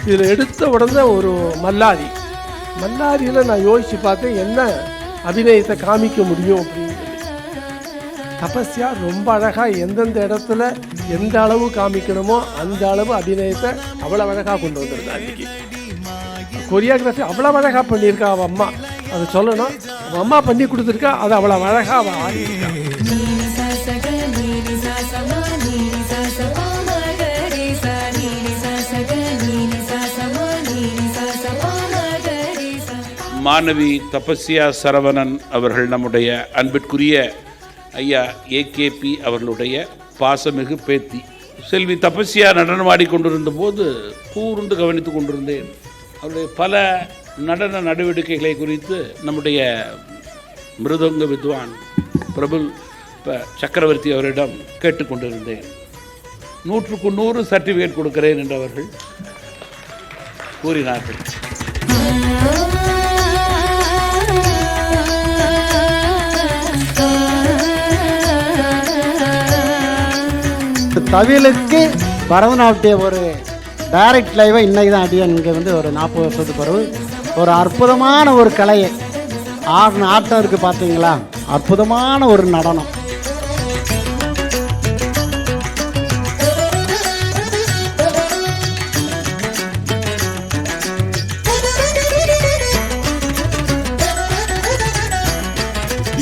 இதில் எடுத்த உடனே ஒரு மல்லாரியில் நான் யோசித்து பார்த்தேன் என்ன அபிநயத்தை காமிக்க முடியும் அப்படின்னு சொல்லி. தபஸ்யா ரொம்ப அழகாக எந்தெந்த இடத்துல எந்த அளவு காமிக்கணுமோ அந்த அளவு அபிநயத்தை அவ்வளோ அழகாக கொண்டு வந்திருந்தா. அன்றைக்கி கொரியோகிராஃபி அவ்வளோ அழகாக பண்ணியிருக்கா அவள் அம்மா, அதை சொல்லணும். அவள் அம்மா பண்ணி கொடுத்துருக்கா, அது அவ்வளோ அழகாக அவள் ஆடியிருக்கா. மாணவி தபஸ்யா சரவணன் அவர்கள் நம்முடைய அன்பிற்குரிய ஐயா ஏகேபி அவர்களுடைய பாசமிகு பேத்தி. செல்வி தபஸ்யா நடனமாடி கொண்டிருந்த போது கூர்ந்து கவனித்து கொண்டிருந்தேன். அவருடைய பல நடன நடவடிக்கைகளை குறித்து நம்முடைய மிருதங்க வித்வான் பிரபுல் சக்கரவர்த்தி அவரிடம் கேட்டுக்கொண்டிருந்தேன். 100க்கு 100 சர்டிஃபிகேட் கொடுக்கிறேன் என்று அவர்கள் கூறினார்கள். தவிலுக்கு பரதநாட்டிய ஒரு டைரக்ட் லைவாக இன்றைக்கி தான் அடியன் இங்கே வந்து ஒரு 40 வருஷத்துக்கு பிறகு ஒரு அற்புதமான ஒரு கலையை ஆட்டம் இருக்குது பார்த்தீங்களா, அற்புதமான ஒரு நடனம்.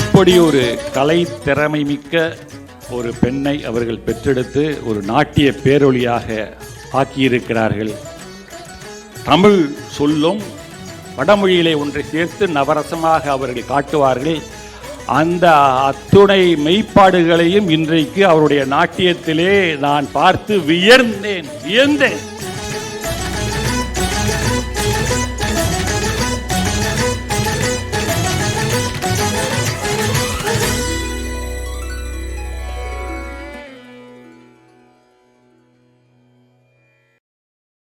இப்படி ஒரு கலை திறமை மிக்க ஒரு பெண்ணை அவர்கள் பெற்றெடுத்து ஒரு நாட்டிய பேரொளியாக ஆக்கியிருக்கிறார்கள். தமிழ் சொல்லும் வடமொழியிலே ஒன்றை சேர்த்து நவரசமாக அவர்கள் காட்டுவார்கள். அந்த அத்துணை மெய்ப்பாடுகளையும் இன்றைக்கு அவருடைய நாட்டியத்திலே நான் பார்த்து வியந்தேன்.